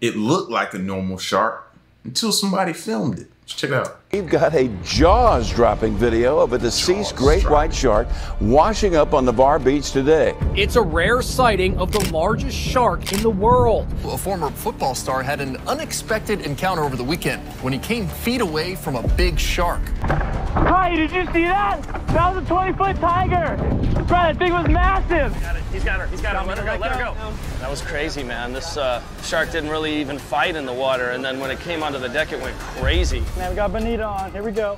It looked like a normal shark until somebody filmed it. Check it out. We've got a jaws-dropping video of a deceased great white shark washing up on the Bar Beach today. It's a rare sighting of the largest shark in the world. A former football star had an unexpected encounter over the weekend when he came feet away from a big shark. Hi, did you see that? That was a 20-foot tiger. Bro, that thing was massive. He's got her. Let her go. That was crazy, man. This shark didn't really even fight in the water, and then when it came onto the deck, it went crazy. Man, we got Bonita on. Here we go.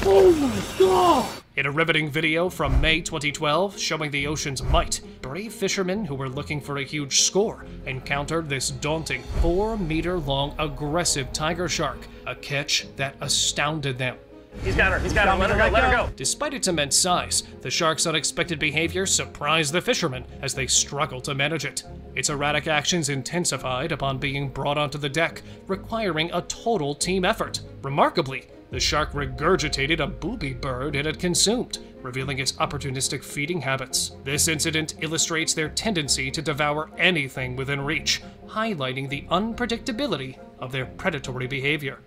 Oh my God! In a riveting video from May 2012 showing the ocean's might, brave fishermen who were looking for a huge score encountered this daunting 4-meter-long aggressive tiger shark, a catch that astounded them. He's got her. Let her go. Despite its immense size, the shark's unexpected behavior surprised the fishermen as they struggled to manage it. Its erratic actions intensified upon being brought onto the deck, requiring a total team effort. Remarkably, the shark regurgitated a booby bird it had consumed, revealing its opportunistic feeding habits. This incident illustrates their tendency to devour anything within reach, highlighting the unpredictability of their predatory behavior.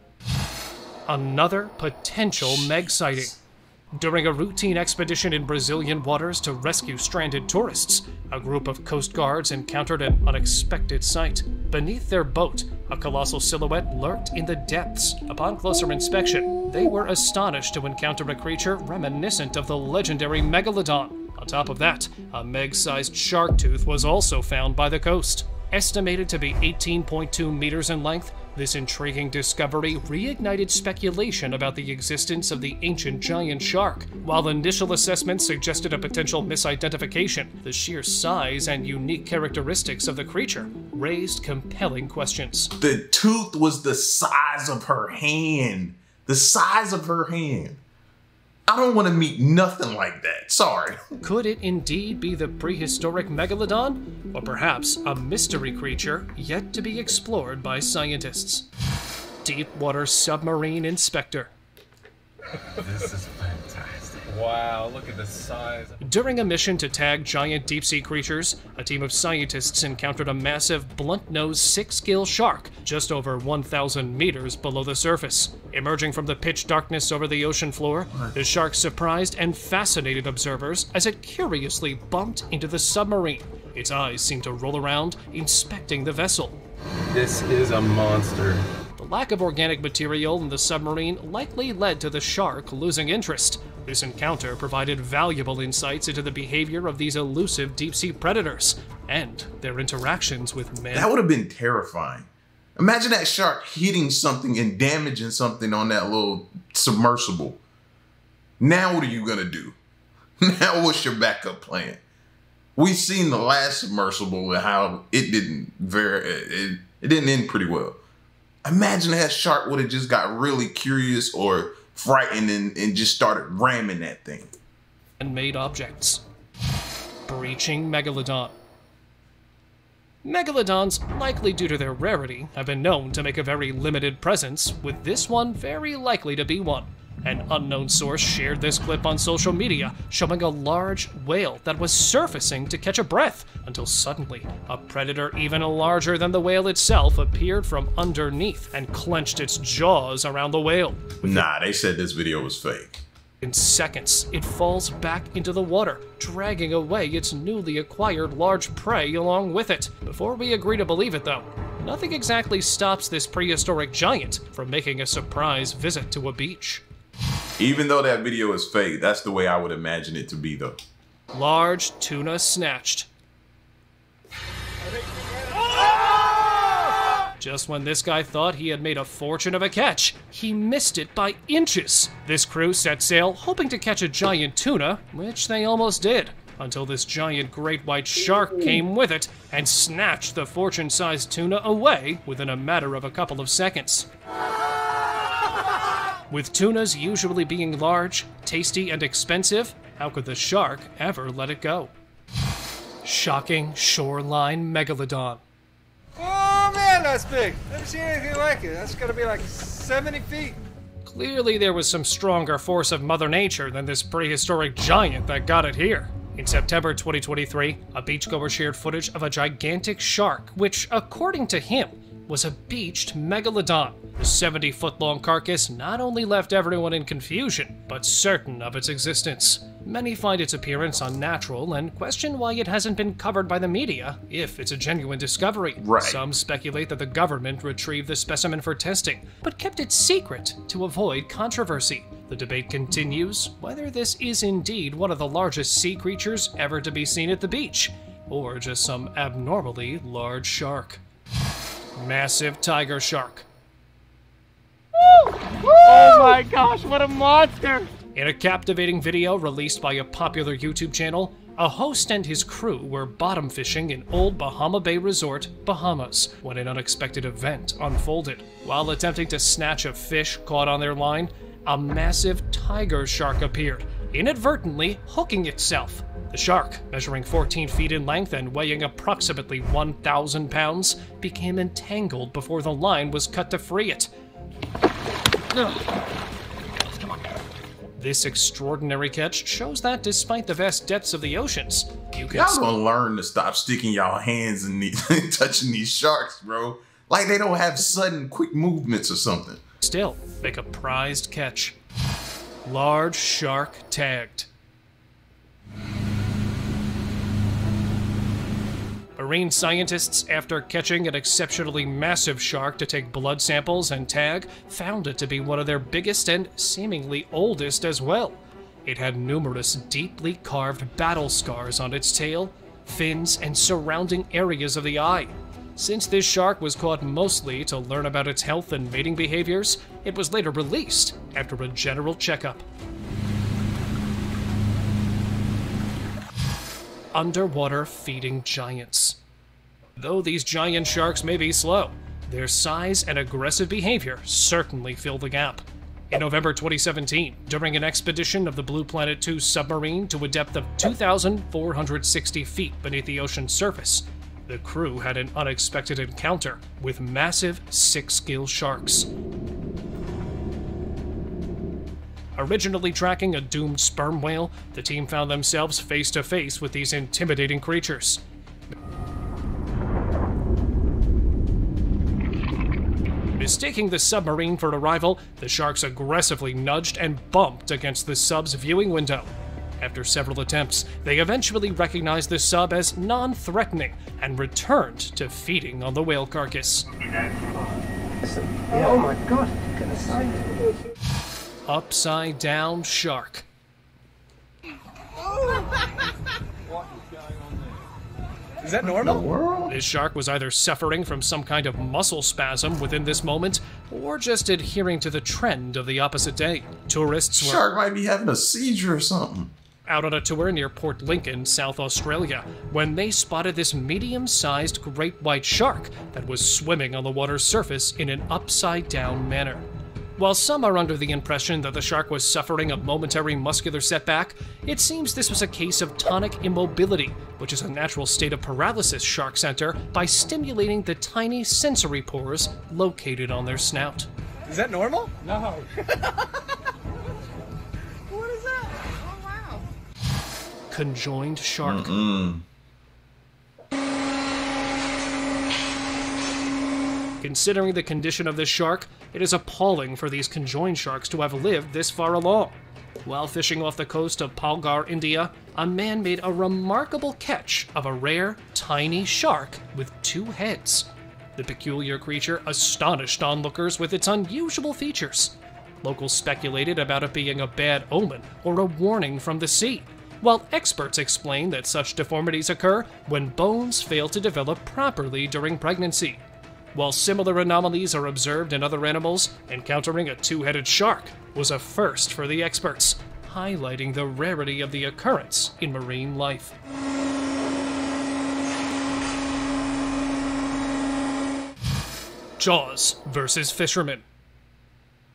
Another potential Meg sighting. During a routine expedition in Brazilian waters to rescue stranded tourists, a group of Coast Guards encountered an unexpected sight. Beneath their boat, a colossal silhouette lurked in the depths. Upon closer inspection, they were astonished to encounter a creature reminiscent of the legendary megalodon. On top of that, a Meg-sized shark tooth was also found by the coast. Estimated to be 18.2 meters in length, this intriguing discovery reignited speculation about the existence of the ancient giant shark. While initial assessments suggested a potential misidentification, the sheer size and unique characteristics of the creature raised compelling questions. The tooth was the size of her hand. The size of her hand. I don't want to meet nothing like that. Sorry. Could it indeed be the prehistoric megalodon? Or perhaps a mystery creature yet to be explored by scientists? Deepwater Submarine Inspector. This is fantastic. Wow, look at the size. During a mission to tag giant deep-sea creatures, a team of scientists encountered a massive, blunt-nosed, six-gill shark just over 1,000 meters below the surface. Emerging from the pitch darkness over the ocean floor, the shark surprised and fascinated observers as it curiously bumped into the submarine. Its eyes seemed to roll around, inspecting the vessel. This is a monster. The lack of organic material in the submarine likely led to the shark losing interest. This encounter provided valuable insights into the behavior of these elusive deep-sea predators and their interactions with men. That would have been terrifying. Imagine that shark hitting something and damaging something on that little submersible. Now what are you gonna do? Now what's your backup plan? We've seen the last submersible and how it didn't end pretty well. Imagine that shark would have just got really curious or frightened and just started ramming that thing. And made objects. Breaching Megalodon. Megalodons, likely due to their rarity, have been known to make a very limited presence, with this one very likely to be one. An unknown source shared this clip on social media, showing a large whale that was surfacing to catch a breath, until suddenly, a predator even larger than the whale itself appeared from underneath and clenched its jaws around the whale. Nah, they said this video was fake. In seconds, it falls back into the water, dragging away its newly acquired large prey along with it. Before we agree to believe it though, nothing exactly stops this prehistoric giant from making a surprise visit to a beach. Even though that video is fake, that's the way I would imagine it to be though. Large tuna snatched. Just when this guy thought he had made a fortune of a catch, he missed it by inches. This crew set sail hoping to catch a giant tuna, which they almost did, until this giant great white shark came with it and snatched the fortune-sized tuna away within a matter of a couple of seconds. With tunas usually being large, tasty, and expensive, how could the shark ever let it go? Shocking shoreline megalodon. Oh man, that's big. Never seen anything like it. That's gotta be like 70 feet. Clearly there was some stronger force of Mother Nature than this prehistoric giant that got it here. In September 2023, a beachgoer shared footage of a gigantic shark, which, according to him, was a beached megalodon. The 70-foot-long carcass not only left everyone in confusion, but certain of its existence. Many find its appearance unnatural and question why it hasn't been covered by the media if it's a genuine discovery. Right. Some speculate that the government retrieved the specimen for testing, but kept it secret to avoid controversy. The debate continues whether this is indeed one of the largest sea creatures ever to be seen at the beach, or just some abnormally large shark. Massive tiger shark. Oh my gosh, what a monster! In a captivating video released by a popular YouTube channel, a host and his crew were bottom fishing in Old Bahama Bay Resort, Bahamas, when an unexpected event unfolded. While attempting to snatch a fish caught on their line, a massive tiger shark appeared, inadvertently hooking itself. The shark, measuring 14 feet in length and weighing approximately 1,000 pounds, became entangled before the line was cut to free it. This extraordinary catch shows that despite the vast depths of the oceans, you can Y'all gonna learn to stop sticking y'all hands in touching these sharks, bro. Like they don't have sudden quick movements or something. still make a prized catch. Large shark tagged. Marine scientists, after catching an exceptionally massive shark to take blood samples and tag, found it to be one of their biggest and seemingly oldest as well. It had numerous deeply carved battle scars on its tail, fins, and surrounding areas of the eye. Since this shark was caught mostly to learn about its health and mating behaviors, it was later released after a general checkup. Underwater feeding giants. Though these giant sharks may be slow, their size and aggressive behavior certainly fill the gap. In November 2017, during an expedition of the Blue Planet 2 submarine to a depth of 2,460 feet beneath the ocean's surface, the crew had an unexpected encounter with massive six-gill sharks. Originally tracking a doomed sperm whale, the team found themselves face to face with these intimidating creatures. Mistaking the submarine for a rival, the sharks aggressively nudged and bumped against the sub's viewing window. After several attempts, they eventually recognized the sub as non-threatening and returned to feeding on the whale carcass. Oh my god, look at the size. Upside down shark. Is that normal? This shark was either suffering from some kind of muscle spasm within this moment, or just adhering to the trend of the opposite day. Tourists were Shark might be having a seizure or something. out on a tour near Port Lincoln, South Australia, when they spotted this medium-sized great white shark that was swimming on the water's surface in an upside-down manner. While some are under the impression that the shark was suffering a momentary muscular setback, it seems this was a case of tonic immobility, which is a natural state of paralysis sharks enter by stimulating the tiny sensory pores located on their snout. Is that normal? No. What is that? Oh wow. Conjoined shark. Considering the condition of this shark, it is appalling for these conjoined sharks to have lived this far along. While fishing off the coast of Palgar, India, a man made a remarkable catch of a rare, tiny shark with two heads. The peculiar creature astonished onlookers with its unusual features. Locals speculated about it being a bad omen or a warning from the sea, while experts explain that such deformities occur when bones fail to develop properly during pregnancy. While similar anomalies are observed in other animals, encountering a two-headed shark was a first for the experts, highlighting the rarity of the occurrence in marine life. Jaws versus fishermen.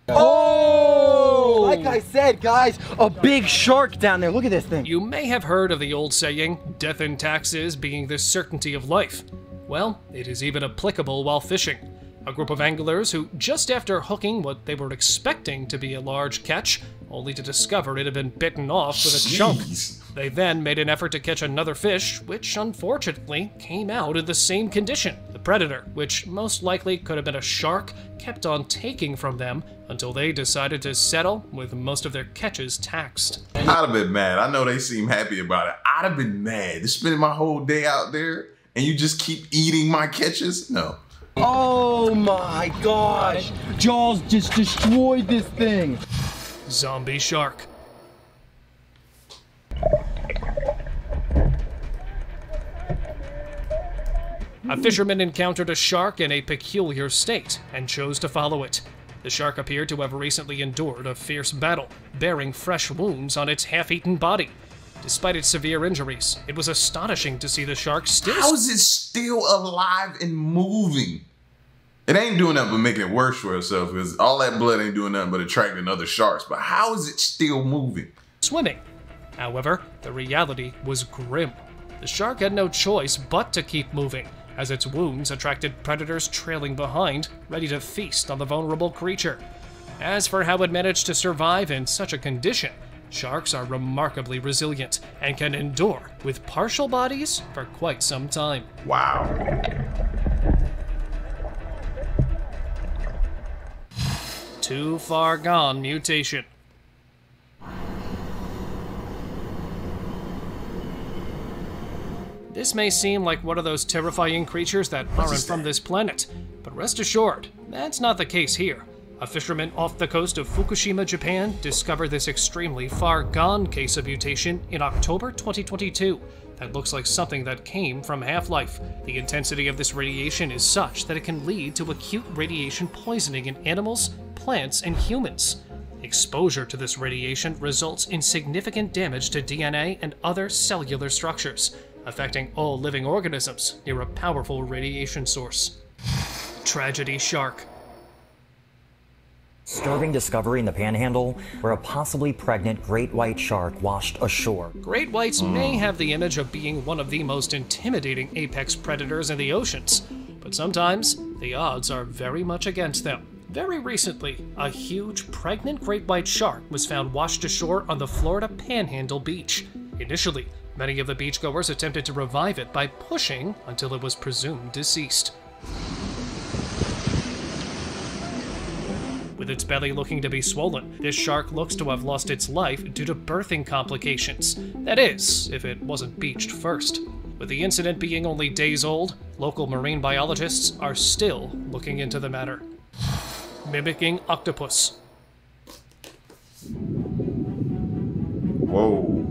Oh! Like I said, guys, a big shark down there. Look at this thing. You may have heard of the old saying, death in taxes being the certainty of life. Well, it is even applicable while fishing. A group of anglers who, just after hooking what they were expecting to be a large catch, only to discover it had been bitten off with a chunk, They then made an effort to catch another fish, which unfortunately came out in the same condition. The predator, which most likely could have been a shark, kept on taking from them until they decided to settle with most of their catches taxed. I'd have been mad. I know they seem happy about it. I'd have been mad to spend my whole day out there and you just keep eating my catches? No. Oh my gosh! Jaws just destroyed this thing! Zombie shark. A fisherman encountered a shark in a peculiar state and chose to follow it. The shark appeared to have recently endured a fierce battle, bearing fresh wounds on its half-eaten body. Despite its severe injuries, it was astonishing to see the shark still— How is it still alive and moving? It ain't doing nothing but making it worse for itself, because all that blood ain't doing nothing but attracting other sharks. But how is it still moving? Swimming. However, the reality was grim. The shark had no choice but to keep moving, as its wounds attracted predators trailing behind, ready to feast on the vulnerable creature. As for how it managed to survive in such a condition, sharks are remarkably resilient and can endure with partial bodies for quite some time. Wow. Too far gone mutation. This may seem like one of those terrifying creatures that aren't from this planet, but rest assured, that's not the case here. A fisherman off the coast of Fukushima, Japan, discovered this extremely far-gone case of mutation in October 2022 that looks like something that came from Half-Life. The intensity of this radiation is such that it can lead to acute radiation poisoning in animals, plants, and humans. Exposure to this radiation results in significant damage to DNA and other cellular structures, affecting all living organisms near a powerful radiation source. Tragedy shark. Disturbing discovery in the Panhandle where a possibly pregnant great white shark washed ashore. Great whites may have the image of being one of the most intimidating apex predators in the oceans, but sometimes the odds are very much against them. Very recently, a huge pregnant great white shark was found washed ashore on the Florida Panhandle beach. Initially, many of the beachgoers attempted to revive it by pushing until it was presumed deceased. With its belly looking to be swollen, this shark looks to have lost its life due to birthing complications. That is, if it wasn't beached first. With the incident being only days old, local marine biologists are still looking into the matter. Mimicking octopus. Whoa.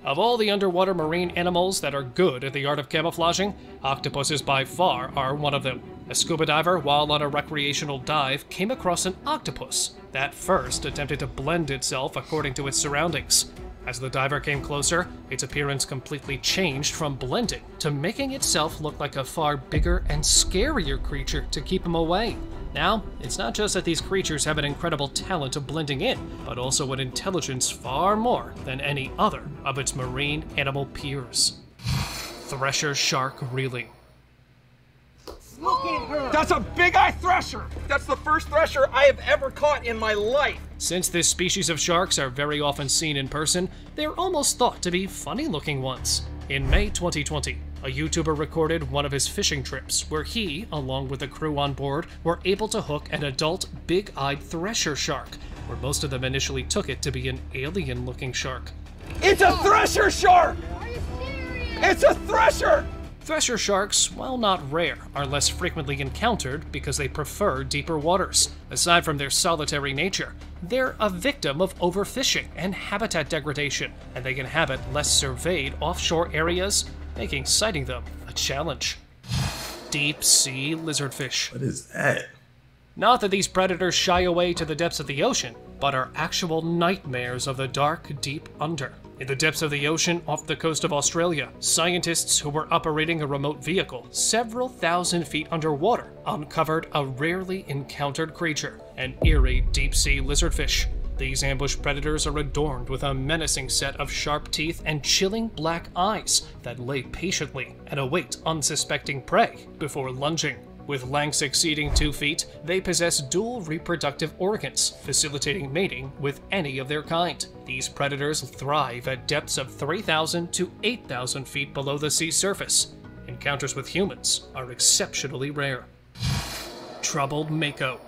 Of all the underwater marine animals that are good at the art of camouflaging, octopuses by far are one of them. A scuba diver, while on a recreational dive, came across an octopus that first attempted to blend itself according to its surroundings. As the diver came closer, its appearance completely changed from blending to making itself look like a far bigger and scarier creature to keep him away. Now, it's not just that these creatures have an incredible talent of blending in, but also an intelligence far more than any other of its marine animal peers. Thresher shark reeling. That's a big-eye thresher! That's the first thresher I have ever caught in my life! Since this species of sharks are very often seen in person, they're almost thought to be funny-looking ones. In May 2020, a YouTuber recorded one of his fishing trips where he, along with the crew on board, were able to hook an adult big-eyed thresher shark, where most of them initially took it to be an alien-looking shark. It's a thresher shark! It's a thresher! Thresher sharks, while not rare, are less frequently encountered because they prefer deeper waters. Aside from their solitary nature, they're a victim of overfishing and habitat degradation, and they inhabit less surveyed offshore areas, making sighting them a challenge. Deep sea lizardfish. What is that? Not that these predators shy away to the depths of the ocean, but are actual nightmares of the dark, deep under. In the depths of the ocean off the coast of Australia, scientists who were operating a remote vehicle several thousand feet underwater uncovered a rarely encountered creature, an eerie deep-sea lizardfish. These ambush predators are adorned with a menacing set of sharp teeth and chilling black eyes that lay patiently and await unsuspecting prey before lunging. With lengths exceeding 2 feet, they possess dual reproductive organs, facilitating mating with any of their kind. These predators thrive at depths of 3,000 to 8,000 feet below the sea surface. Encounters with humans are exceptionally rare. Troubled mako.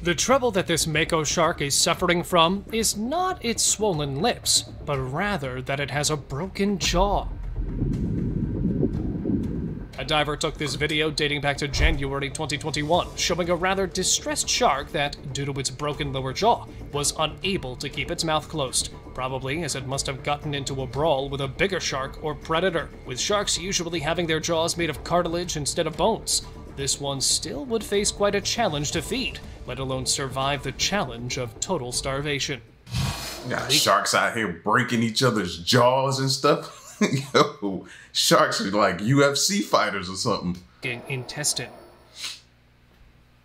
The trouble that this mako shark is suffering from is not its swollen lips, but rather that it has a broken jaw. A diver took this video dating back to January 2021, showing a rather distressed shark that, due to its broken lower jaw, was unable to keep its mouth closed, probably as it must have gotten into a brawl with a bigger shark or predator, with sharks usually having their jaws made of cartilage instead of bones. This one still would face quite a challenge to feed, let alone survive the challenge of total starvation. Got sharks out here breaking each other's jaws and stuff. Yo, sharks are like UFC fighters or something. Intestine.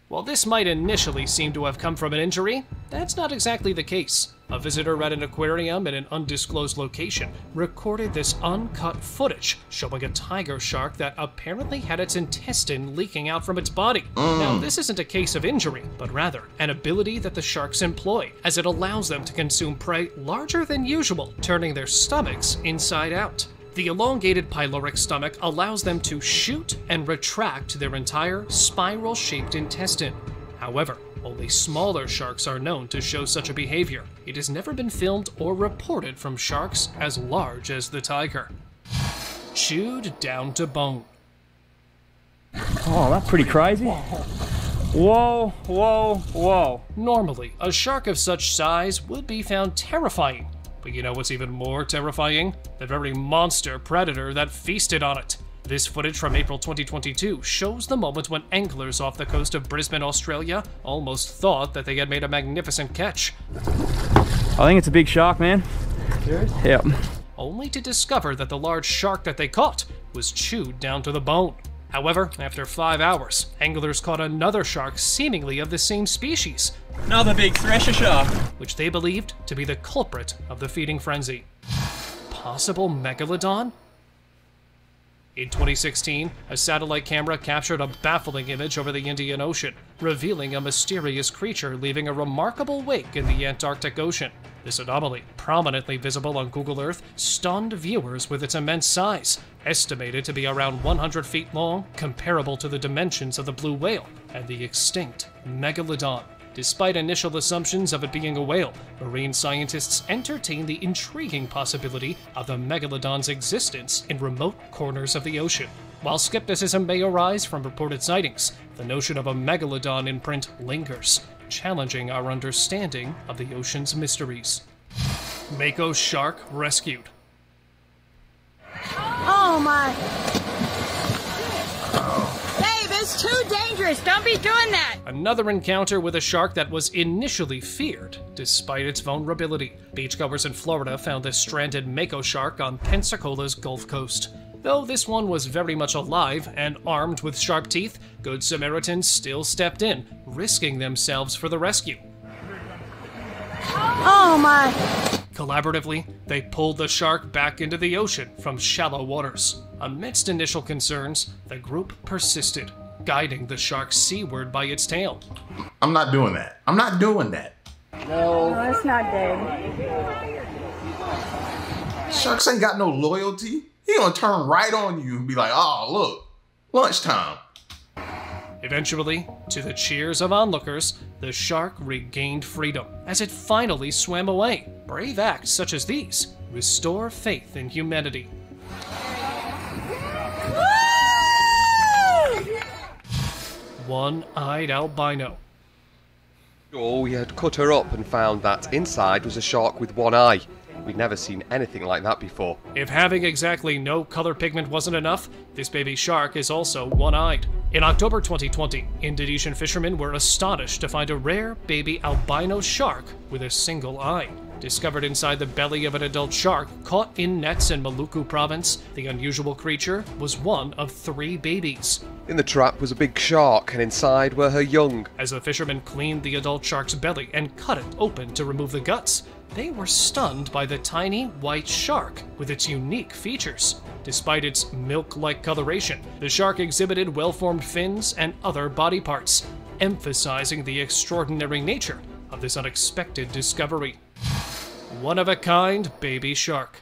While this might initially seem to have come from an injury, that's not exactly the case. A visitor at an aquarium in an undisclosed location recorded this uncut footage showing a tiger shark that apparently had its intestine leaking out from its body. Now, this isn't a case of injury, but rather an ability that the sharks employ, as it allows them to consume prey larger than usual, turning their stomachs inside out. The elongated pyloric stomach allows them to shoot and retract their entire spiral-shaped intestine. However, only smaller sharks are known to show such a behavior. It has never been filmed or reported from sharks as large as the tiger. Chewed down to bone. Oh, that's pretty crazy. Whoa, whoa, whoa. Normally, a shark of such size would be found terrifying. But you know what's even more terrifying? The very monster predator that feasted on it. This footage from April 2022 shows the moment when anglers off the coast of Brisbane, Australia, almost thought that they had made a magnificent catch. I think it's a big shark, man. Serious? Yep. Only to discover that the large shark that they caught was chewed down to the bone. However, after 5 hours, anglers caught another shark seemingly of the same species. Another big thresher shark. Which they believed to be the culprit of the feeding frenzy. Possible megalodon? In 2016, a satellite camera captured a baffling image over the Indian Ocean, revealing a mysterious creature leaving a remarkable wake in the Antarctic Ocean. This anomaly, prominently visible on Google Earth, stunned viewers with its immense size, estimated to be around 100 feet long, comparable to the dimensions of the blue whale and the extinct megalodon. Despite initial assumptions of it being a whale, marine scientists entertain the intriguing possibility of the megalodon's existence in remote corners of the ocean. While skepticism may arise from reported sightings, the notion of a megalodon imprint lingers, challenging our understanding of the ocean's mysteries. Mako shark rescued. Oh my! Dave, it's too dangerous! Don't be doing that! Another encounter with a shark that was initially feared, despite its vulnerability. Beachgoers in Florida found this stranded mako shark on Pensacola's Gulf Coast. Though this one was very much alive and armed with sharp teeth, Good Samaritans still stepped in, risking themselves for the rescue. Oh my! Collaboratively, they pulled the shark back into the ocean from shallow waters. Amidst initial concerns, the group persisted, guiding the shark seaward by its tail. I'm not doing that. I'm not doing that. No, it's not dead. Sharks ain't got no loyalty. He gonna turn right on you and be like, oh, look, lunchtime. Eventually, to the cheers of onlookers, the shark regained freedom as it finally swam away. Brave acts such as these restore faith in humanity. One-eyed albino. Oh, we had cut her up and found that inside was a shark with one eye. We'd never seen anything like that before. If having exactly no color pigment wasn't enough, this baby shark is also one-eyed. In October 2020, Indonesian fishermen were astonished to find a rare baby albino shark with a single eye. Discovered inside the belly of an adult shark caught in nets in Maluku province, the unusual creature was one of 3 babies. In the trap was a big shark, and inside were her young. As the fishermen cleaned the adult shark's belly and cut it open to remove the guts, they were stunned by the tiny white shark with its unique features. Despite its milk-like coloration, the shark exhibited well-formed fins and other body parts, emphasizing the extraordinary nature of this unexpected discovery. One-of-a-kind baby shark.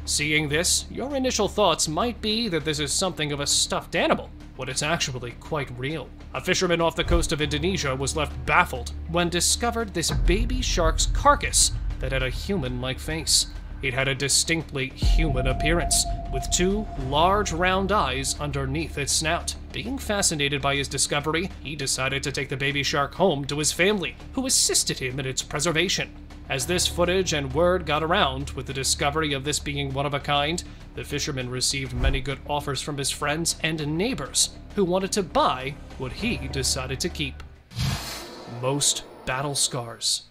Seeing this, your initial thoughts might be that this is something of a stuffed animal, when it's actually quite real. A fisherman off the coast of Indonesia was left baffled when discovered this baby shark's carcass that had a human-like face. It had a distinctly human appearance, with two large round eyes underneath its snout. Being fascinated by his discovery, he decided to take the baby shark home to his family, who assisted him in its preservation. As this footage and word got around with the discovery of this being one of a kind, the fisherman received many good offers from his friends and neighbors who wanted to buy what he decided to keep. Most battle scars.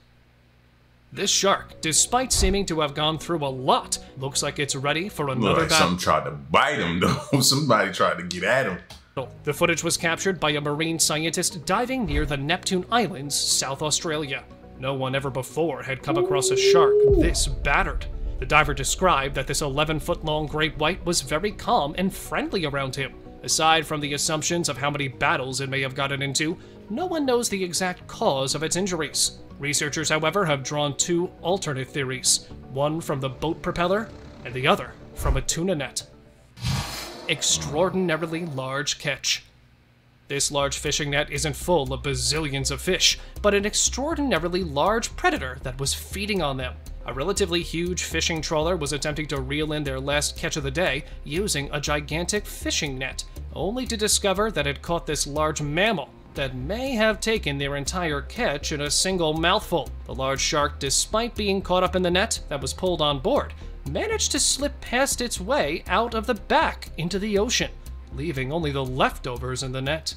This shark, despite seeming to have gone through a lot, looks like it's ready for another battle. Something tried to bite him, though. Somebody tried to get at him. The footage was captured by a marine scientist diving near the Neptune Islands, South Australia. No one ever before had come across a shark this battered. The diver described that this 11-foot-long great white was very calm and friendly around him. Aside from the assumptions of how many battles it may have gotten into, no one knows the exact cause of its injuries. Researchers, however, have drawn two alternate theories, one from the boat propeller and the other from a tuna net. Extraordinarily large catch. This large fishing net isn't full of bazillions of fish, but an extraordinarily large predator that was feeding on them. A relatively huge fishing trawler was attempting to reel in their last catch of the day using a gigantic fishing net, only to discover that it caught this large mammal that may have taken their entire catch in a single mouthful. The large shark, despite being caught up in the net that was pulled on board, managed to slip past its way out of the back into the ocean, leaving only the leftovers in the net.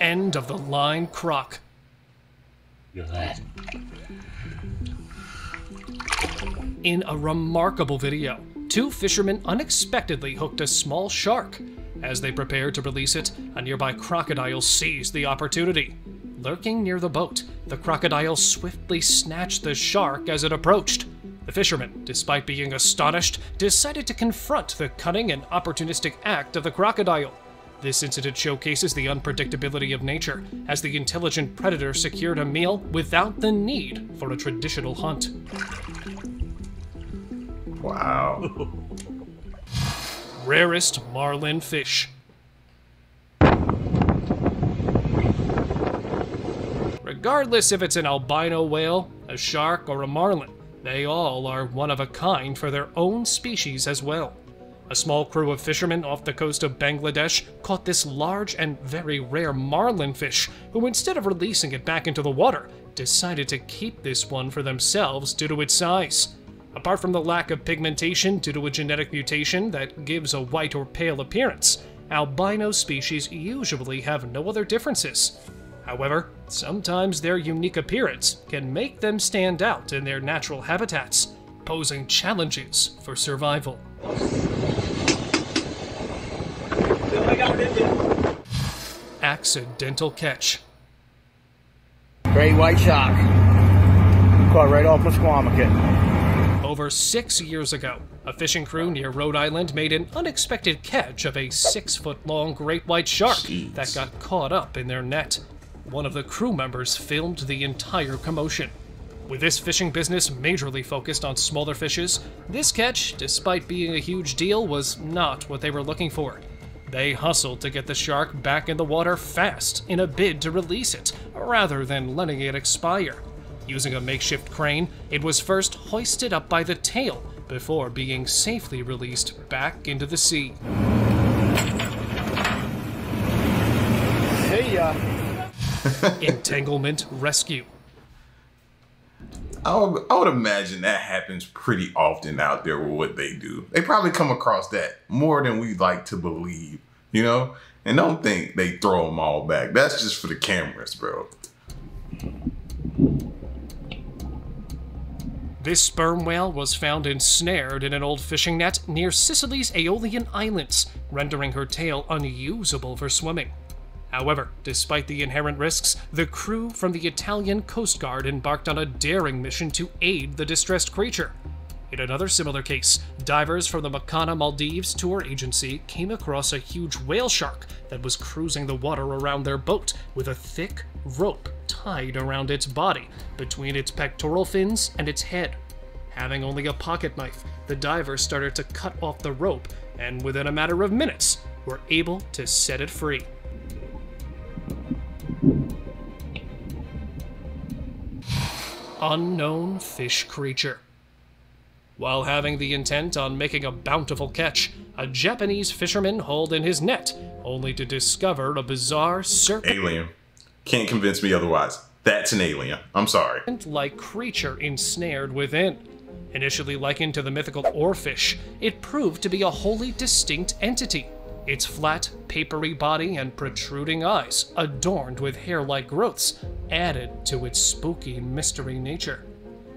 End of the line croc. In a remarkable video, two fishermen unexpectedly hooked a small shark. As they prepared to release it, a nearby crocodile seized the opportunity. Lurking near the boat, the crocodile swiftly snatched the shark as it approached. The fishermen, despite being astonished, decided to confront the cunning and opportunistic act of the crocodile. This incident showcases the unpredictability of nature, as the intelligent predator secured a meal without the need for a traditional hunt. Wow. Rarest marlin fish. Regardless if it's an albino whale, a shark, or a marlin, they all are one of a kind for their own species as well. A small crew of fishermen off the coast of Bangladesh caught this large and very rare marlin fish, who instead of releasing it back into the water, decided to keep this one for themselves due to its size. Apart from the lack of pigmentation due to a genetic mutation that gives a white or pale appearance, albino species usually have no other differences. However, sometimes their unique appearance can make them stand out in their natural habitats, posing challenges for survival. Accidental catch. Great white shark. Caught right off Musquamaket. Over 6 years ago, a fishing crew near Rhode Island made an unexpected catch of a 6-foot-long great white shark that got caught up in their net. One of the crew members filmed the entire commotion. With this fishing business majorly focused on smaller fishes, this catch, despite being a huge deal, was not what they were looking for. They hustled to get the shark back in the water fast in a bid to release it, rather than letting it expire. Using a makeshift crane, it was first hoisted up by the tail before being safely released back into the sea. See ya. Entanglement rescue. I would imagine that happens pretty often out there with what they do. They probably come across that more than we like to believe, you know? And don't think they throw them all back. That's just for the cameras, bro. This sperm whale was found ensnared in an old fishing net near Sicily's Aeolian Islands, rendering her tail unusable for swimming. However, despite the inherent risks, the crew from the Italian Coast Guard embarked on a daring mission to aid the distressed creature. In another similar case, divers from the Makana Maldives tour agency came across a huge whale shark that was cruising the water around their boat with a thick rope tied around its body, between its pectoral fins and its head. Having only a pocket knife, the divers started to cut off the rope, and within a matter of minutes, were able to set it free. Unknown fish creature. While having the intent on making a bountiful catch, a Japanese fisherman hauled in his net, only to discover a bizarre serpent. Alien. Can't convince me otherwise. That's an alien. I'm sorry. Like creature ensnared within. Initially likened to the mythical oarfish, it proved to be a wholly distinct entity. Its flat, papery body and protruding eyes, adorned with hair-like growths, added to its spooky mystery nature.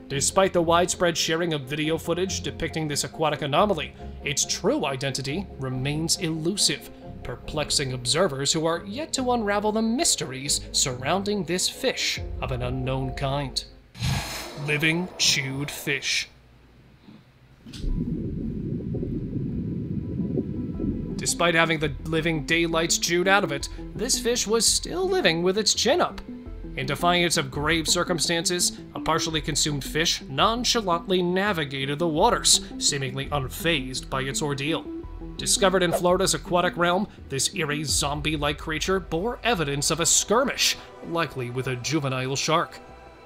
Despite the widespread sharing of video footage depicting this aquatic anomaly, its true identity remains elusive, perplexing observers who are yet to unravel the mysteries surrounding this fish of an unknown kind. Living chewed fish. Despite having the living daylights chewed out of it, this fish was still living with its chin up. In defiance of grave circumstances, a partially consumed fish nonchalantly navigated the waters, seemingly unfazed by its ordeal. Discovered in Florida's aquatic realm, this eerie zombie-like creature bore evidence of a skirmish, likely with a juvenile shark.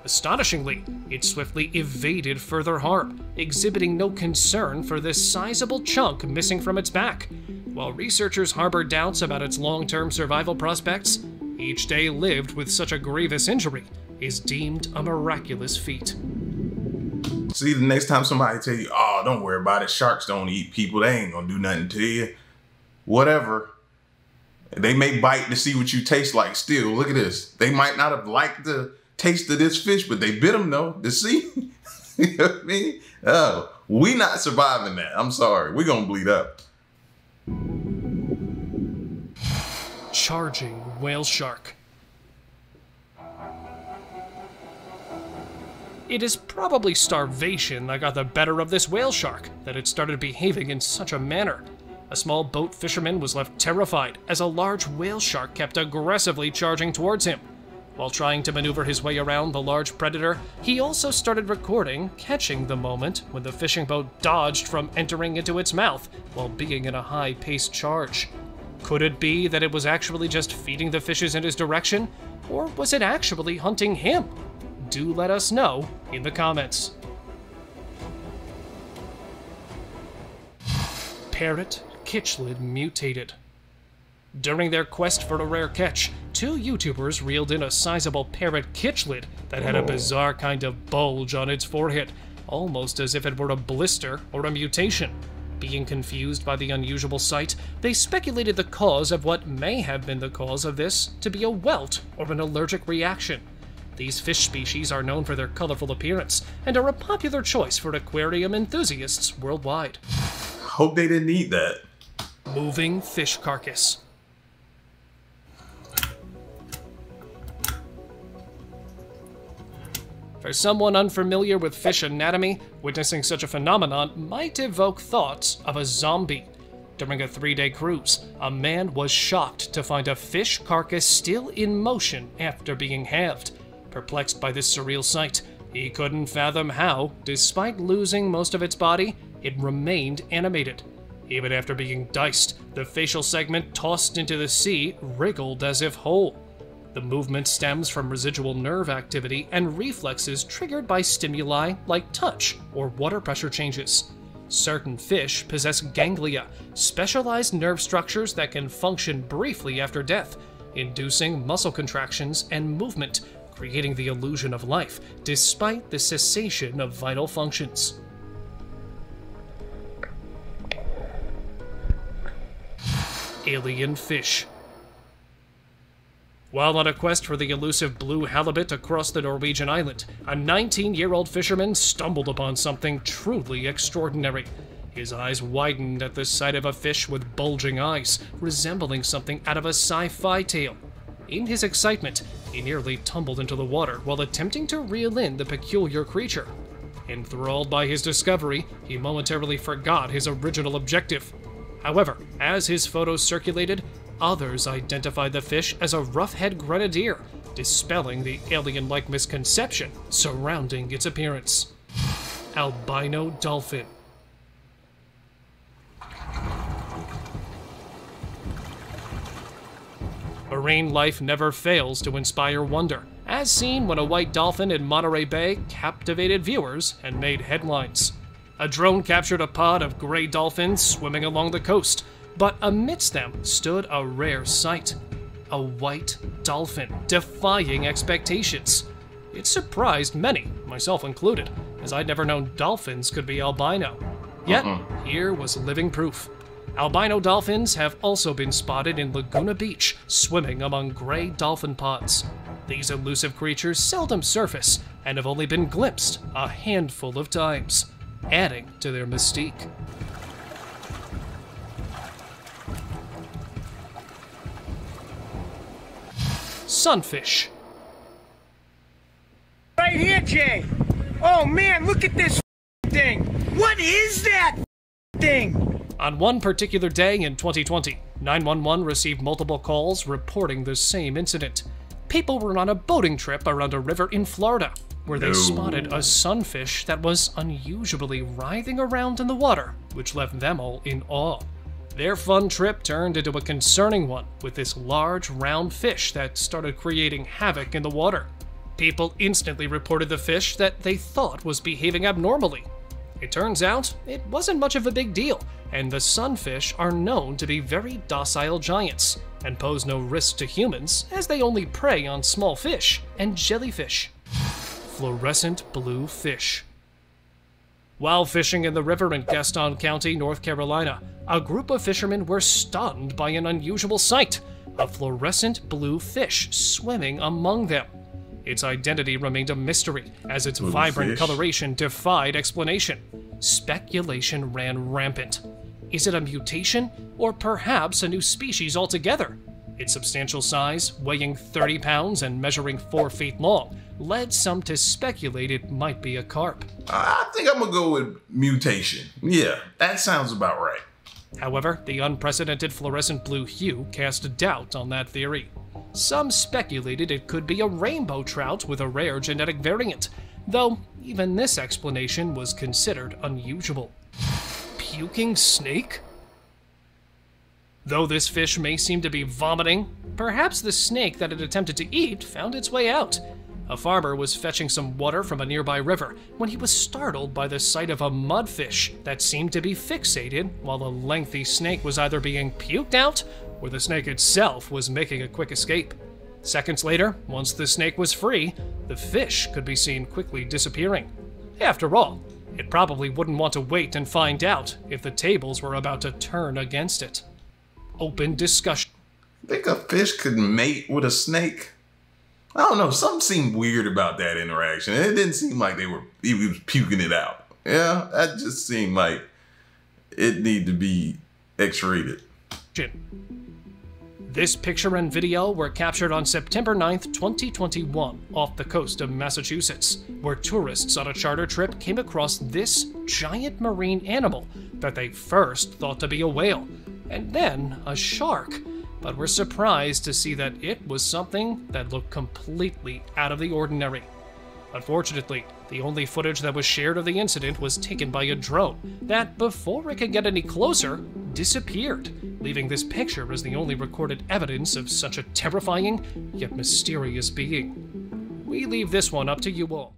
Astonishingly, it swiftly evaded further harm, exhibiting no concern for this sizable chunk missing from its back. While researchers harbor doubts about its long-term survival prospects, each day lived with such a grievous injury is deemed a miraculous feat. See, the next time somebody tell you, oh, don't worry about it, sharks don't eat people, they ain't gonna do nothing to you. Whatever. They may bite to see what you taste like still. Look at this. They might not have liked the taste of this fish, but they bit them though, to see. You know what I mean? Oh, we not surviving that. I'm sorry. We're gonna bleed up. Charging whale shark. It is probably starvation that got the better of this whale shark, that it started behaving in such a manner. A small boat fisherman was left terrified as a large whale shark kept aggressively charging towards him. While trying to maneuver his way around the large predator, he also started recording, catching the moment when the fishing boat dodged from entering into its mouth while being in a high-paced charge. Could it be that it was actually just feeding the fishes in his direction, or was it actually hunting him? Do let us know in the comments. Parrot kitchlid mutated. During their quest for a rare catch, two YouTubers reeled in a sizable parrot kitchlid that had a bizarre kind of bulge on its forehead, almost as if it were a blister or a mutation. Being confused by the unusual sight, they speculated the cause of what may have been the cause of this to be a welt or an allergic reaction. These fish species are known for their colorful appearance and are a popular choice for aquarium enthusiasts worldwide. Hope they didn't eat that. Moving fish carcass. For someone unfamiliar with fish anatomy, witnessing such a phenomenon might evoke thoughts of a zombie. During a 3-day cruise, a man was shocked to find a fish carcass still in motion after being halved. Perplexed by this surreal sight, he couldn't fathom how, despite losing most of its body, it remained animated. Even after being diced, the facial segment tossed into the sea wriggled as if whole. The movement stems from residual nerve activity and reflexes triggered by stimuli like touch or water pressure changes. Certain fish possess ganglia, specialized nerve structures that can function briefly after death, inducing muscle contractions and movement, creating the illusion of life despite the cessation of vital functions. Alien fish. While on a quest for the elusive blue halibut across the Norwegian island, a 19-year-old fisherman stumbled upon something truly extraordinary. His eyes widened at the sight of a fish with bulging eyes, resembling something out of a sci-fi tale. In his excitement, he nearly tumbled into the water while attempting to reel in the peculiar creature. Enthralled by his discovery, he momentarily forgot his original objective. However, as his photos circulated, others identified the fish as a rough-head grenadier, dispelling the alien-like misconception surrounding its appearance. Albino dolphin. Marine life never fails to inspire wonder, as seen when a white dolphin in Monterey Bay captivated viewers and made headlines. A drone captured a pod of gray dolphins swimming along the coast, but amidst them stood a rare sight: a white dolphin, defying expectations. It surprised many, myself included, as I'd never known dolphins could be albino. Yet, here was living proof. Albino dolphins have also been spotted in Laguna Beach, swimming among gray dolphin pods. These elusive creatures seldom surface and have only been glimpsed a handful of times, adding to their mystique. Sunfish. Right here, Jay. Oh man, look at this thing. What is that thing? On one particular day in 2020, 911 received multiple calls reporting the same incident. People were on a boating trip around a river in Florida, where they spotted a sunfish that was unusually writhing around in the water, which left them all in awe. Their fun trip turned into a concerning one, with this large, round fish that started creating havoc in the water. People instantly reported the fish that they thought was behaving abnormally. It turns out, it wasn't much of a big deal, and the sunfish are known to be very docile giants, and pose no risk to humans, as they only prey on small fish and jellyfish. Fluorescent blue fish. While fishing in the river in Gaston County, North Carolina, a group of fishermen were stunned by an unusual sight: a fluorescent blue fish swimming among them. Its identity remained a mystery, as its vibrant coloration defied explanation. Speculation ran rampant. Is it a mutation, or perhaps a new species altogether? Its substantial size, weighing 30 pounds and measuring 4 feet long, led some to speculate it might be a carp. I think I'm gonna go with mutation. Yeah, that sounds about right. However, the unprecedented fluorescent blue hue cast doubt on that theory. Some speculated it could be a rainbow trout with a rare genetic variant, though even this explanation was considered unusual. Puking snake? Though this fish may seem to be vomiting, perhaps the snake that it attempted to eat found its way out. A farmer was fetching some water from a nearby river when he was startled by the sight of a mudfish that seemed to be fixated while the lengthy snake was either being puked out or the snake itself was making a quick escape. Seconds later, once the snake was free, the fish could be seen quickly disappearing. After all, it probably wouldn't want to wait and find out if the tables were about to turn against it. Open discussion. Think a fish could mate with a snake? I don't know, something seemed weird about that interaction. It didn't seem like he was puking it out. Yeah, that just seemed like it needed to be X-rated. This picture and video were captured on September 9th, 2021, off the coast of Massachusetts, where tourists on a charter trip came across this giant marine animal that they first thought to be a whale, and then a shark, but were surprised to see that it was something that looked completely out of the ordinary. Unfortunately, the only footage that was shared of the incident was taken by a drone that, before it could get any closer, disappeared, leaving this picture as the only recorded evidence of such a terrifying yet mysterious being. We leave this one up to you all.